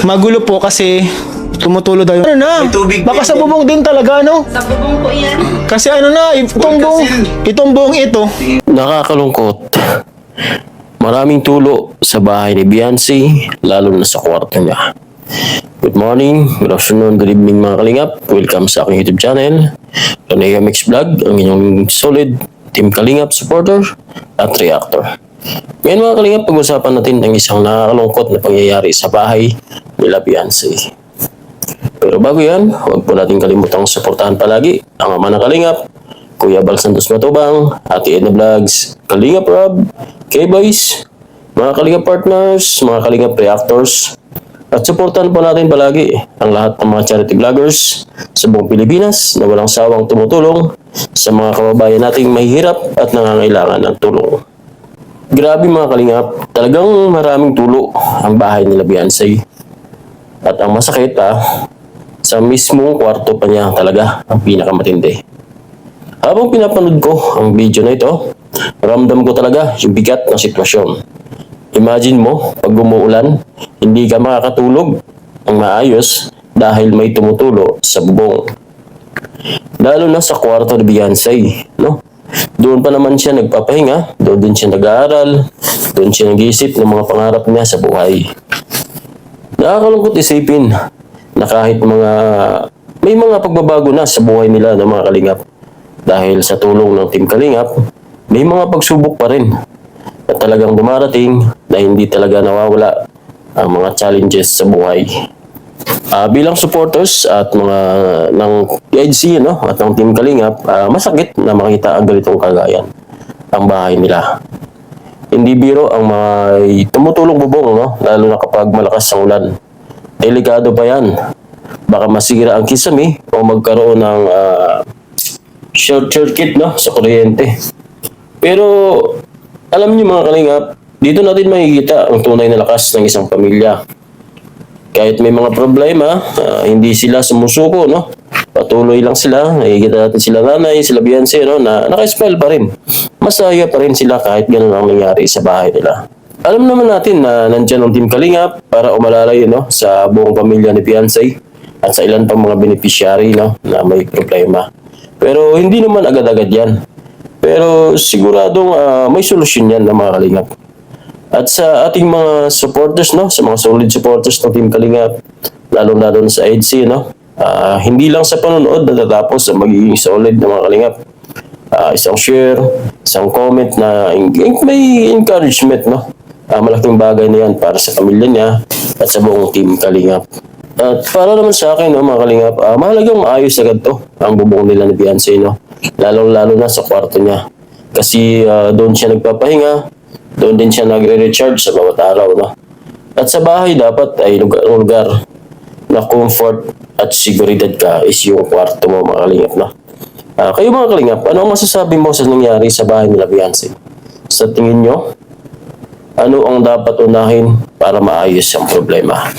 Magulo po kasi tumutulo daw yung... Ano na? May tubig Baka din. sa bubong din talaga, no? Sa bubong po yan. Kasi ano na, itong buong ito. Nakakalungkot. Maraming tulo sa bahay ni Beyonce, lalo na sa kwarto niya. Good morning, good afternoon, good evening mga kalingap. Welcome sa aking YouTube channel, Toneo Mix Vlog, ang inyong solid Team Kalingap supporter at reactor. Ngayon mga kalingap, pag-usapan natin ang isang nakakalungkot na pangyayari sa bahay nila Beyonce. Pero bago yan, huwag po natin kalimutang suportahan palagi ang ama ng kalingap, Kuya Bal Santos Matubang, Ate Edna Vlogs, Kalingap Rob, K-Boys, mga kalingap partners, mga kalingap reactors, at suportahan po natin palagi ang lahat ng mga charity vloggers sa buong Pilipinas na walang sawang tumutulong sa mga kababayan nating mahihirap at nangangailangan ng tulong. Grabe mga kalingap, talagang maraming tulo ang bahay nila Beyonce. At ang masakit sa mismong kwarto pa niya talaga ang pinakamatindi. Habang pinapanood ko ang video na ito, ramdam ko talaga yung bigat ng sitwasyon. Imagine mo, pag umuulan, hindi ka makakatulog ang maayos dahil may tumutulo sa bubong. Lalo na sa kwarto ni Beyonce, no? Doon pa naman siya nagpapahinga, doon din siya nag-aaral, doon siya nag-iisip ng mga pangarap niya sa buhay. Nakakalungkot isipin na kahit may mga pagbabago na sa buhay nila ng mga kalingap dahil sa tulong ng Team Kalingap, may mga pagsubok pa rin at talagang dumarating na hindi talaga nawawala ang mga challenges sa buhay. Bilang supporters at mga ng PIGC at ng Team Kalingap, masakit na makita ang ganitong kagayan ang bahay nila. Hindi biro ang may tumutulong bubong, lalo na kapag malakas ang ulan. Delikado pa yan. Baka masira ang kisame o magkaroon ng short circuit sa kuryente. Pero alam niyo mga kalingap, dito natin makikita ang tunay na lakas ng isang pamilya. Kahit may mga problema, hindi sila sumusuko, Patuloy lang sila. Nakikita natin sila nanay, sila Beyonce, na naka-smile pa rin. Masaya pa rin sila kahit ganun ang nangyari sa bahay nila. Alam naman natin na nandyan ang Team Kalingap para umalalay sa buong pamilya ni Beyonce at sa ilan pang mga beneficiary na may problema. Pero hindi naman agad-agad yan. Pero siguradong may solusyon yan na mga Kalingap. At sa ating mga supporters, sa mga solid supporters ng Team Kalingap, lalo-lalo na sa EDC, hindi lang sa panonood natatapos ang magiging solid na mga Kalingap. Isang share, isang comment na may encouragement, malaking bagay na yan para sa pamilya niya at sa buong Team Kalingap. At para naman sa akin, mga Kalingap, mahalagang maayos agad to ang bubong nila ni Beyonce, Lalo-lalo na sa kwarto niya. Kasi doon siya nagpapahinga, doon din siya nagre-recharge sa bawat araw, At sa bahay dapat ay lugar na comfort at seguridad ka is yung kwarto mo, mga Kalingap, kayo mga Kalingap, ano ang masasabi mo sa nangyari sa bahay nila Beyonce? Sa tingin nyo, ano ang dapat unahin para maayos ang problema?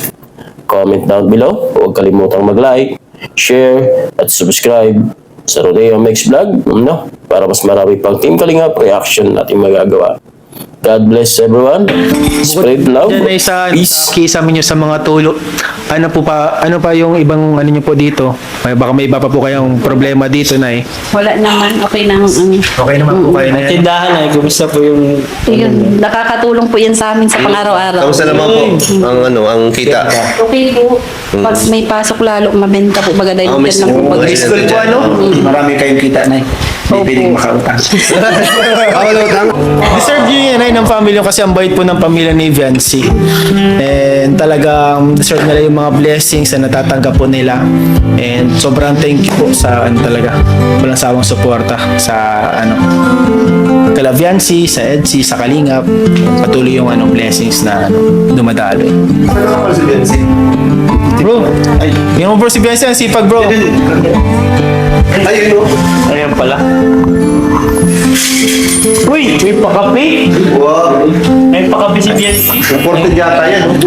Comment down below. Huwag kalimutang mag-like, share, at subscribe sa Toneo Mix Vlog, para mas marami pang Team Kalingap reaction natin magagawa. God bless everyone. Spread love. Diyan ay sa Peace. kisame nyo sa mga tulo. Ano pa yung ibang nyo po dito? Baka may iba pa po kayong problema dito na Wala naman. Okay na. Okay naman po kayo na yan. Tindahan kumusta po yung... Yun, nakakatulong po yan sa amin sa pang-araw-araw. Kamusta naman po ang kita? Okay po. Pag may pasok lalo, mabenta po. Baga dahil may lang po. may School po marami kayong kita na Opo. pwedeng makautang. Deserve nyo yan ng pamilya kasi ang bait po ng pamilya ni Beyonce. And talagang deserve nila yung mga blessings na natatanggap po nila. And sobrang thank you po sa talaga. Walang sawang suporta sa kala Beyonce, sa EDC, sa Kalingap. Patuloy yung blessings na dumadaloy. Bro, yung bro si Beyonce, ang sipag bro. Ayun o. Ayan pala. Uy, may pakape. Wow. May pakape si Bianchi. Supported yata yan.